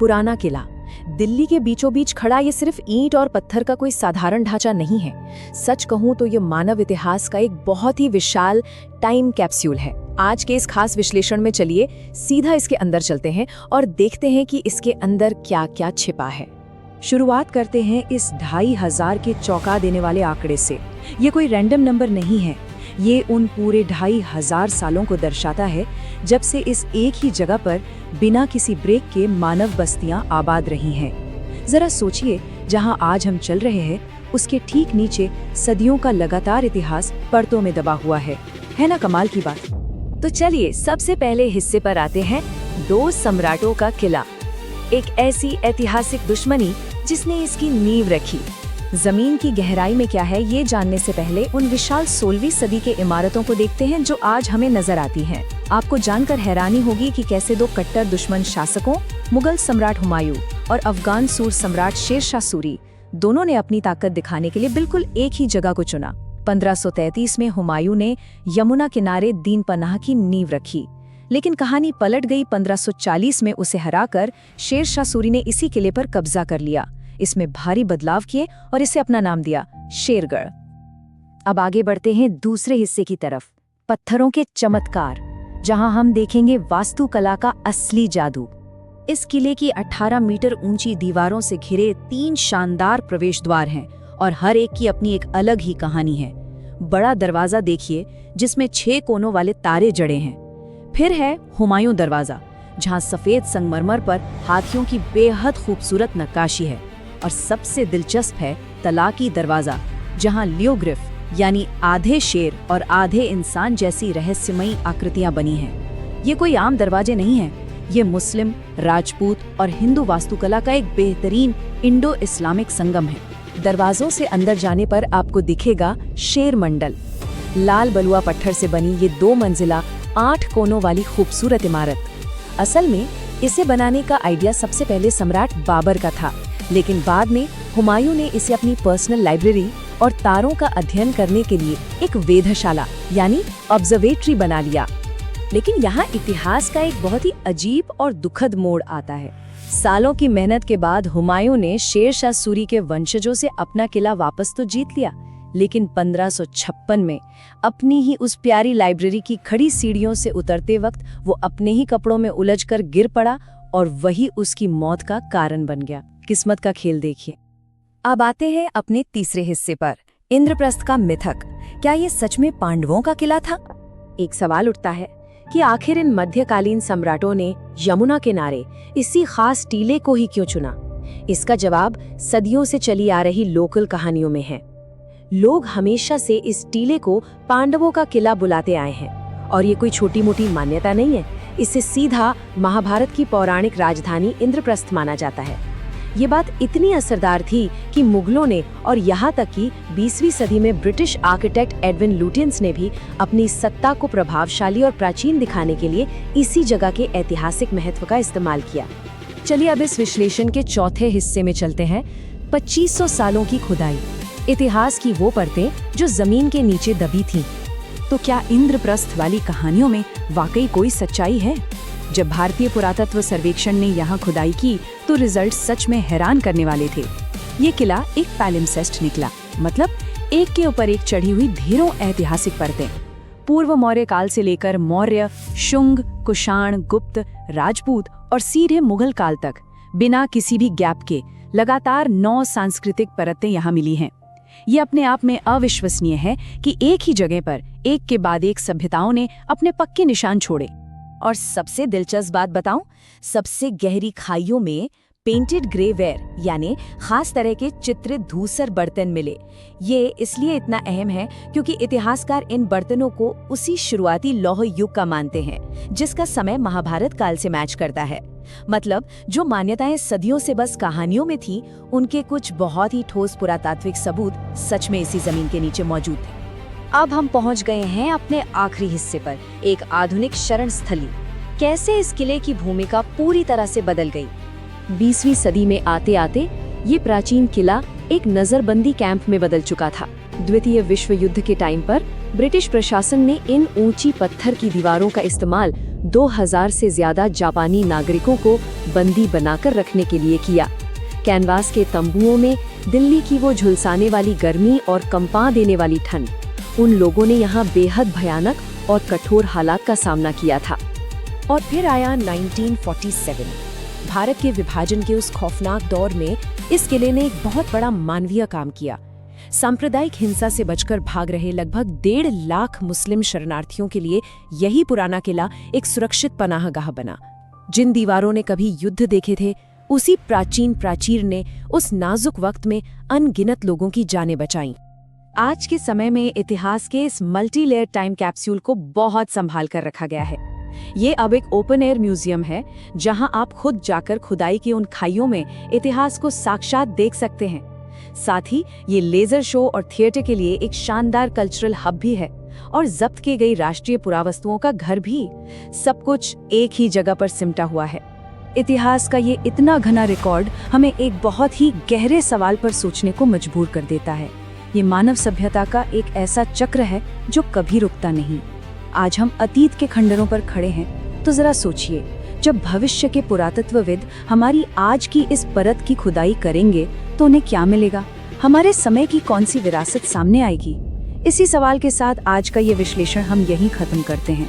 पुराना किला दिल्ली के बीचों बीच खड़ा ये सिर्फ ईंट और पत्थर का कोई साधारण ढांचा नहीं है। सच कहूं तो ये मानव इतिहास का एक बहुत ही विशाल टाइम कैप्सूल है। आज के इस खास विश्लेषण में चलिए सीधा इसके अंदर चलते हैं और देखते हैं कि इसके अंदर क्या क्या छिपा है। शुरुआत करते हैं इस 2500 के चौंका देने वाले आंकड़े से। ये कोई रैंडम नंबर नहीं है, ये उन पूरे 2500 सालों को दर्शाता है जब से इस एक ही जगह पर बिना किसी ब्रेक के मानव बस्तियां आबाद रही हैं। जरा सोचिए, जहां आज हम चल रहे हैं उसके ठीक नीचे सदियों का लगातार इतिहास परतों में दबा हुआ है ना कमाल की बात। तो चलिए सबसे पहले हिस्से पर आते हैं। 2 सम्राटों का किला, एक ऐसी ऐतिहासिक दुश्मनी जिसने इसकी नींव रखी। जमीन की गहराई में क्या है ये जानने से पहले उन विशाल 16वीं सदी के इमारतों को देखते हैं जो आज हमें नजर आती हैं। आपको जानकर हैरानी होगी कि कैसे 2 कट्टर दुश्मन शासकों, मुगल सम्राट हुमायूं और अफगान सूर सम्राट शेर शाह सूरी, दोनों ने अपनी ताकत दिखाने के लिए बिल्कुल एक ही जगह को चुना। 1533 में हुमायूं ने यमुना किनारे दीन पनाह की नींव रखी, लेकिन कहानी पलट गई। 1540 में उसे हराकर शेर शाह सूरी ने इसी किले पर कब्जा कर लिया। इसमें भारी बदलाव किए और इसे अपना नाम दिया शेरगढ़। अब आगे बढ़ते हैं दूसरे हिस्से की तरफ, पत्थरों के चमत्कार, जहां हम देखेंगे वास्तुकला का असली जादू। इस किले की 18 मीटर ऊंची दीवारों से घिरे 3 शानदार प्रवेश द्वार हैं और हर एक की अपनी एक अलग ही कहानी है। बड़ा दरवाजा देखिए जिसमें 6 कोनों वाले तारे जड़े हैं। फिर है हुमायूं दरवाजा, जहां सफेद संगमरमर पर हाथियों की बेहद खूबसूरत नक्काशी है। और सबसे दिलचस्प है तलाकी दरवाजा, जहां लियोग्रिफ यानी आधे शेर और आधे इंसान जैसी रहस्यमयी आकृतियां बनी हैं। ये कोई आम दरवाजे नहीं हैं, ये मुस्लिम, राजपूत और हिंदू वास्तुकला का एक बेहतरीन इंडो इस्लामिक संगम है। दरवाजों से अंदर जाने पर आपको दिखेगा शेर मंडल, लाल बलुआ पत्थर से बनी ये 2 मंजिला 8 कोनों वाली खूबसूरत इमारत। असल में इसे बनाने का आइडिया सबसे पहले सम्राट बाबर का था, लेकिन बाद में हुमायूं ने इसे अपनी पर्सनल लाइब्रेरी और तारों का अध्ययन करने के लिए एक वेधशाला यानी ऑब्जर्वेटरी बना लिया। लेकिन यहाँ इतिहास का एक बहुत ही अजीब और दुखद मोड़ आता है। सालों की मेहनत के बाद हुमायूं ने शेर शाह सूरी के वंशजों से अपना किला वापस तो जीत लिया, लेकिन 1556 में अपनी ही उस प्यारी लाइब्रेरी की खड़ी सीढ़ियों से उतरते वक्त वो अपने ही कपड़ों में उलझकर गिर पड़ा और वही उसकी मौत का कारण बन गया। किस्मत का खेल देखिए। अब आते हैं अपने तीसरे हिस्से पर, इंद्रप्रस्थ का मिथक। क्या ये सच में पांडवों का किला था? एक सवाल उठता है कि आखिर इन मध्यकालीन सम्राटों ने यमुना किनारे इसी खास टीले को ही क्यों चुना? इसका जवाब सदियों से चली आ रही लोकल कहानियों में है। लोग हमेशा से इस टीले को पांडवों का किला बुलाते आए हैं और ये कोई छोटी मोटी मान्यता नहीं है। इसे सीधा महाभारत की पौराणिक राजधानी इंद्रप्रस्थ माना जाता है। ये बात इतनी असरदार थी कि मुगलों ने और यहाँ तक कि 20वीं सदी में ब्रिटिश आर्किटेक्ट एडविन लुटियंस ने भी अपनी सत्ता को प्रभावशाली और प्राचीन दिखाने के लिए इसी जगह के ऐतिहासिक महत्व का इस्तेमाल किया। चलिए अब इस विश्लेषण के चौथे हिस्से में चलते हैं। 2500 सालों की खुदाई, इतिहास की वो परतें जो जमीन के नीचे दबी थीं। तो क्या इंद्रप्रस्थ वाली कहानियों में वाकई कोई सच्चाई है? जब भारतीय पुरातत्व सर्वेक्षण ने यहाँ खुदाई की तो रिजल्ट सच में हैरान करने वाले थे। ये किला एक पैलिम्सेस्ट निकला, मतलब एक के ऊपर एक चढ़ी हुई ढेरों ऐतिहासिक परतें। पूर्व मौर्य काल से लेकर मौर्य, शुंग, कुषाण, गुप्त, राजपूत और सीधे मुगल काल तक बिना किसी भी गैप के लगातार 9 सांस्कृतिक परतें यहाँ मिली हैं। ये अपने आप में अविश्वसनीय है कि एक ही जगह पर एक के बाद एक सभ्यताओं ने अपने पक्के निशान छोड़े। और सबसे दिलचस्प बात बताऊं, सबसे गहरी खाइयों में पेंटेड ग्रेवेयर यानी खास तरह के चित्रित धूसर बर्तन मिले। ये इसलिए इतना अहम है क्योंकि इतिहासकार इन बर्तनों को उसी शुरुआती लौह युग का मानते हैं जिसका समय महाभारत काल से मैच करता है। मतलब जो मान्यताएं सदियों से बस कहानियों में थी, उनके कुछ बहुत ही ठोस पुरातात्विक सबूत सच में इसी जमीन के नीचे मौजूद थे। अब हम पहुंच गए हैं अपने आखिरी हिस्से पर, एक आधुनिक शरण स्थली। कैसे इस किले की भूमिका पूरी तरह से बदल गई। 20वीं सदी में आते आते ये प्राचीन किला एक नजरबंदी कैंप में बदल चुका था। द्वितीय विश्व युद्ध के टाइम पर ब्रिटिश प्रशासन ने इन ऊंची पत्थर की दीवारों का इस्तेमाल 2000 से ज्यादा जापानी नागरिकों को बंदी बनाकर रखने के लिए किया। कैनवास के तंबुओं में दिल्ली की वो झुलसाने वाली गर्मी और कंपा देने वाली ठंड, उन लोगों ने यहाँ बेहद भयानक और कठोर हालात का सामना किया था। और फिर आया 1947। भारत के विभाजन के उस खौफनाक दौर में इस किले ने एक बहुत बड़ा मानवीय काम किया। सांप्रदायिक हिंसा से बचकर भाग रहे लगभग 1.5 लाख मुस्लिम शरणार्थियों के लिए यही पुराना किला एक सुरक्षित पनाहगाह बना। जिन दीवारों ने कभी युद्ध देखे थे, उसी प्राचीन प्राचीर ने उस नाजुक वक्त में अनगिनत लोगों की जानें बचाईं। आज के समय में इतिहास के इस मल्टी लेयर टाइम कैप्सूल को बहुत संभाल कर रखा गया है। ये अब एक ओपन एयर म्यूजियम है, जहां आप खुद जाकर खुदाई की उन खाइयों में इतिहास को साक्षात देख सकते हैं। साथ ही ये लेजर शो और थिएटर के लिए एक शानदार कल्चरल हब भी है और जब्त की गई राष्ट्रीय पुरावस्तुओं का घर भी। सब कुछ एक ही जगह पर सिमटा हुआ है। इतिहास का ये इतना घना रिकॉर्ड हमें एक बहुत ही गहरे सवाल पर सोचने को मजबूर कर देता है। ये मानव सभ्यता का एक ऐसा चक्र है जो कभी रुकता नहीं। आज हम अतीत के खंडरों पर खड़े हैं, तो जरा सोचिए, जब भविष्य के पुरातत्वविद हमारी आज की इस परत की खुदाई करेंगे तो उन्हें क्या मिलेगा? हमारे समय की कौन सी विरासत सामने आएगी? इसी सवाल के साथ आज का ये विश्लेषण हम यहीं खत्म करते हैं।